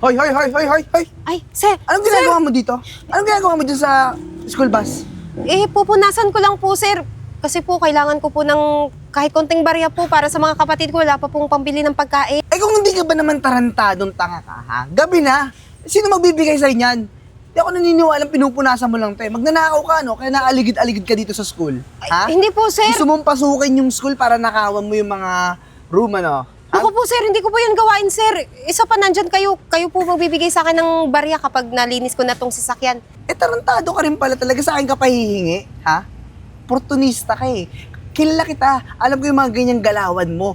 Hoy, hoy, hoy, hoy, hoy, hoy! Ay, sir! Anong ginagawa mo dito? Anong ginagawa mo dyan sa school bus? Pupunasan ko lang po, sir. Kasi po, kailangan ko po ng kahit konting barya po para sa mga kapatid ko. Wala pa pong pambili ng pagkain. Eh kung hindi ka ba naman tarantadong tanga ka, ha? Gabi na! Sino magbibigay sa'yo niyan? Di ako naniniwalang pinupunasan mo lang, te. Magnanakaw ka, no? Kaya naaligid-aligid ka dito sa school. Ha? Hindi po, sir. Gusto mong pasukin yung school para nakawan mo yung mga room, ano? Ako po, sir. Hindi ko po yun gawain, sir. Isa pa, nandyan kayo. Kayo po magbibigay sa akin ng barya kapag nalinis ko na tong sasakyan. Eh, tarantado ka rin pala talaga. Sa akin ka pahihingi, ha? Oportunista ka eh. Kilala kita. Alam ko yung mga ganyang galawan mo.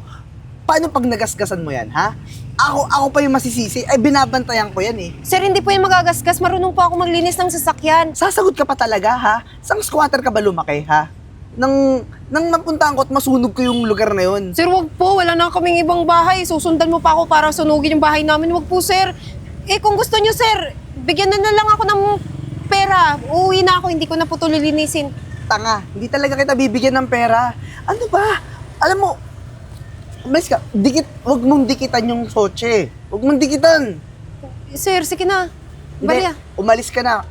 Paano pag nagasgasan mo yan, ha? Ako pa yung masisisi. Ay, binabantayan ko yan eh. Sir, hindi po yung magagasgas. Marunong po ako maglinis ng sasakyan. Sasagot ka pa talaga, ha? Sang squatter ka ba lumaki, ha? Nang mapuntahan ko at masunog ko yung lugar na yun. Sir, wag po. Wala na kaming ibang bahay. Susundan mo pa ako para sunugin yung bahay namin. Wag po, sir. Eh, kung gusto nyo, sir, bigyan na lang ako ng pera. Uuwi na ako. Hindi ko na po ito lilinisin. Tanga, hindi talaga kita bibigyan ng pera. Ano ba? Alam mo, umalis ka. Huwag mong dikitan yung sotse. Huwag mong dikitan. Sir, sige na. Hindi, Barya. umalis ka na.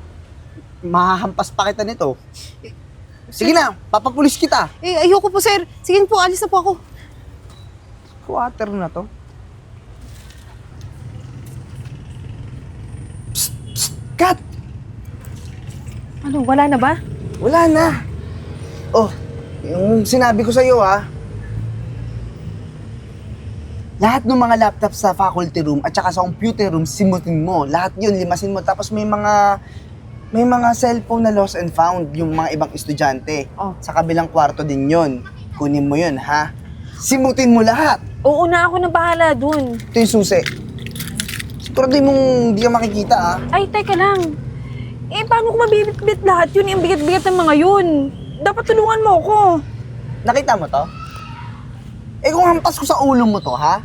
Mahahampas pa kita nito. Sige na, papapulis kita. Eh, ayoko po, sir. Sige po, alis na po ako. Squatter na to. Psst, psst, cut! Ano, wala na ba? Wala na. Oh, yung sinabi ko sa'yo ha. Lahat ng mga laptop sa faculty room at saka sa computer room, simutin mo. Lahat yun, limasin mo. Tapos may mga cellphone na lost and found yung mga ibang estudyante. Oh. Sa kabilang kwarto din yun. Kunin mo yun, ha? Simutin mo lahat. Oo na, ako na bahala dun. Ito yung susi. Sigurado mong hindi ka makikita, ha? Ay, teka lang. Eh, paano ko mabibit-bit lahat yun? Yung bigat-bigat ng mga yun. Dapat tulungan mo ako. Nakita mo to? Eh kung hampas ko sa ulo mo to, ha?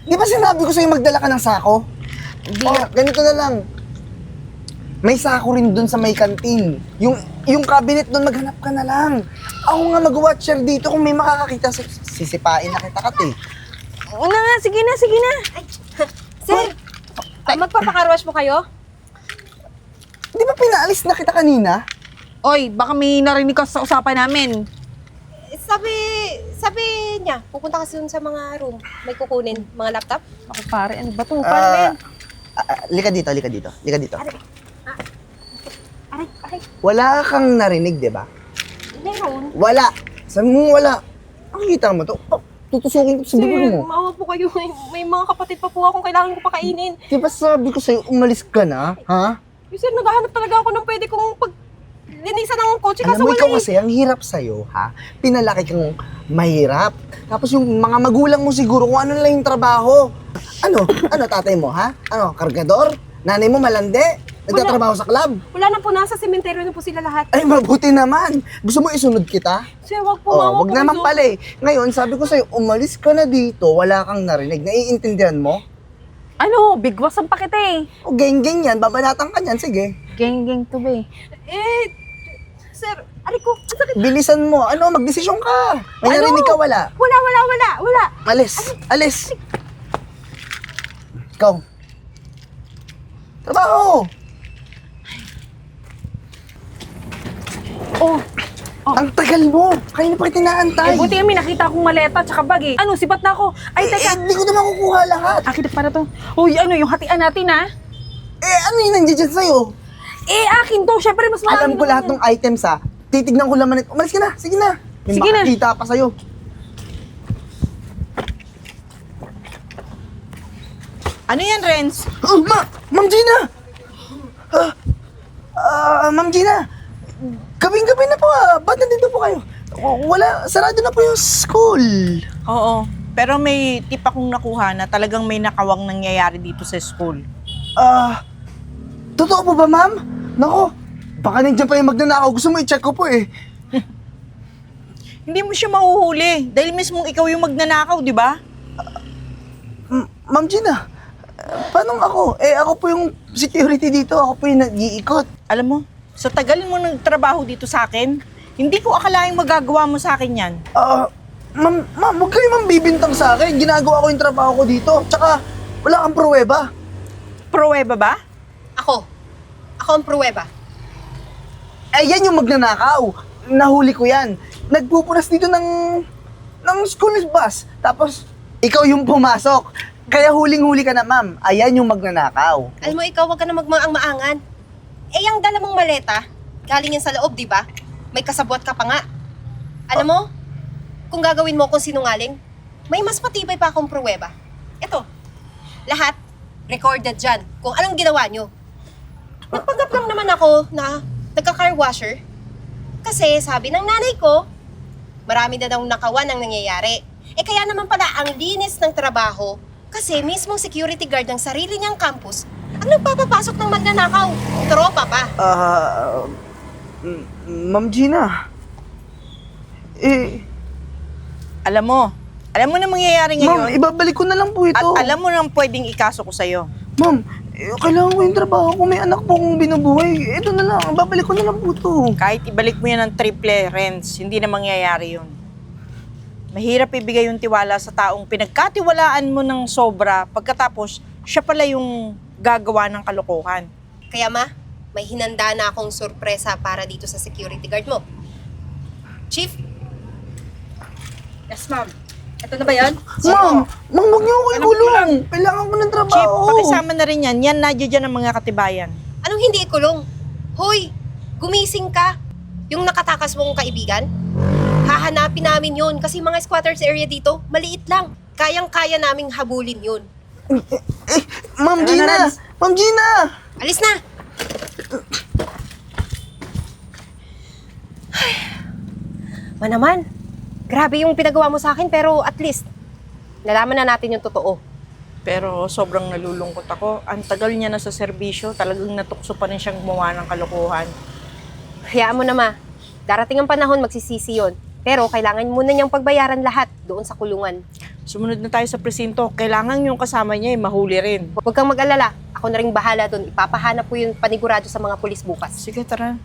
Di ba sinabi ko sa'yo magdala ka ng sako? Oh, ganito na lang. May sako rin dun sa may kantin. Yung cabinet dun, maghanap ka na lang. Ako nga mag-watcher dito kung may makakakita. Sisipain na kita, Kat, eh. Oo na nga, sige na, sige na. Sir, magpapakarwash po kayo? Di ba pinaalis na kita kanina? Oy, baka may narinig ka sa usapan namin. Sabi niya, pupunta kasi dun sa mga room. May kukunin, mga laptop. Ako pare, ano ba to? Paano ba yan? Lika dito, lika dito. Lika dito. Aray. Wala kang narinig, di ba? Meron. Wala. Sabi mo wala. Nakikita mo to? Oh, tutusukin ko sa bibig mo. maawa po kayo. May mga kapatid pa po akong kailangan ko pakainin. Di ba sabi ko sa'yo, umalis ka na? Ha? Sir, naghahanap talaga ako ng pwede kong paglinisan ng kotse. Alam Kaso mo, wala ikaw eh. kasi, ang hirap sa'yo, ha? Pinalaki kang mahirap. Tapos yung mga magulang mo siguro kung ano lang yung trabaho. Ano? Ano tatay mo, ha? Ano, kargador? Nanay mo malande? Nagtatrabaho sa club? Wala na po, nasa sementeryo na po sila lahat. Ay, mabuti naman. Gusto mo isunod kita? Sir, wag po, Oh, maawa wag po naman kayo. pala eh. Ngayon, sabi ko sa'yo, umalis ka na dito, wala kang narinig. Naiintindihan mo? Ano, bigwas ang pakita eh. O, geng-geng yan, babanatan ka niyan, sige. Geng-geng to ba eh. Sir, aray ko, ang sakit. Bilisan mo. Ano, magdesisyon ka. May Ano? narinig ka, wala. Wala. Alis. Alis. Ikaw. Trabaho. Oh, Ang tagal mo. Kaya na pa kita inaantay. buti kami nakita akong maleta tsaka bag eh. Ano, sibat na ako. Ay, teka. Hindi ko na makukuha lahat. Akin na para to. Uy, ano, yung hatian natin ha? Ano yung nandiyan dyan sa'yo? Eh, akin to. Syempre, mas marami Alam ko naman lahat yan. ng items ha. Titignan ko laman ito. Umalis ka na. Sige na. May Sige na. makakita pa sa'yo. Ano yan, Renz? Oh, Ma'am Gina! Ma'am Gina! Gabing-gabi na po Ba't nandito po kayo? Wala, sarado na po yung school. Oo. Pero may tip akong nakuha na talagang may nakawang nangyayari dito sa school. Totoo po ba, ma'am? Nako, baka nandiyan pa yung magnanakaw. Gusto mo i-check ko po eh. Hindi mo siya mahuhuli dahil mismong ikaw yung magnanakaw, di ba? Ma'am Gina, paano ako? Ako po yung security dito. Ako po yung nag-iikot. Alam mo, sa tagal mo nagtrabaho dito sa akin, hindi ko akalaing magagawa mo sa akin yan. Ma'am, huwag kayo bibintang sa akin. Ginagawa ko yung trabaho ko dito. Tsaka, wala kang pruweba. pruweba ba? Ako. Ako ang pruweba. Eh, yan yung magnanakaw. Nahuli ko yan. Nagpupunas dito ng school bus. Tapos, ikaw yung pumasok. Kaya huling-huli ka na, ma'am. Ayan yung magnanakaw. Alam mo, ikaw, wag ka na magmaang-maangan. Eh, yung dala mong maleta, galing yan sa loob, di ba? May kasabwat ka pa nga. Alam mo, kung gagawin mo akong sinungaling, may mas matibay pa akong pruweba. Ito, lahat, recorded dyan kung anong ginawa nyo. Nagpanggap lang naman ako na nagka-car washer. Kasi sabi ng nanay ko, marami na daw nakawan ang nangyayari. Eh kaya naman pala ang linis ng trabaho kasi mismong security guard ng sarili niyang campus ang nagpapapasok ng magnanakaw. Tropa pa. Ma'am Gina. Alam mo na mangyayari Ma'am, ngayon. ibabalik ko na lang po ito. At alam mo nang pwedeng ikaso ko sa'yo. Ma'am, kailangan ko yung trabaho ko. May anak po akong binubuhay. Ito na lang, babalik ko na lang po ito. Kahit ibalik mo yan ng triple rents, hindi na mangyayari yun. Mahirap ibigay yung tiwala sa taong pinagkatiwalaan mo ng sobra pagkatapos siya pala yung gagawa ng kalokohan. Kaya ma, may hinanda na akong sorpresa para dito sa security guard mo. Chief? Yes, ma'am. Ito na ba yan? Ma'am, huwag niyo ako ikulong. Kailangan ko ng trabaho. Chip, pakisama na rin yan. Yan, nadya dyan ang mga katibayan. Anong hindi ikulong? Hoy, gumising ka. Yung nakatakas mong kaibigan? Hahanapin namin yun kasi mga squatters area dito, maliit lang. Kayang-kaya naming habulin yun. Ma'am Gina! Ma'am Gina! Alis na! Manaman, grabe yung pinagawa mo sa akin pero at least, nalaman na natin yung totoo. Pero sobrang nalulungkot ako. Ang tagal niya na sa serbisyo, talagang natukso pa rin siyang gumawa ng kalokohan. Hayaan mo na ma, darating ang panahon magsisisi yun. Pero kailangan muna niyang pagbayaran lahat doon sa kulungan. Sumunod na tayo sa presinto. Kailangan yung kasama niya mahuli rin. Huwag kang mag-alala, ako na rin bahala doon. Ipapahanap ko yung panigurado sa mga pulis bukas. Sige, tara.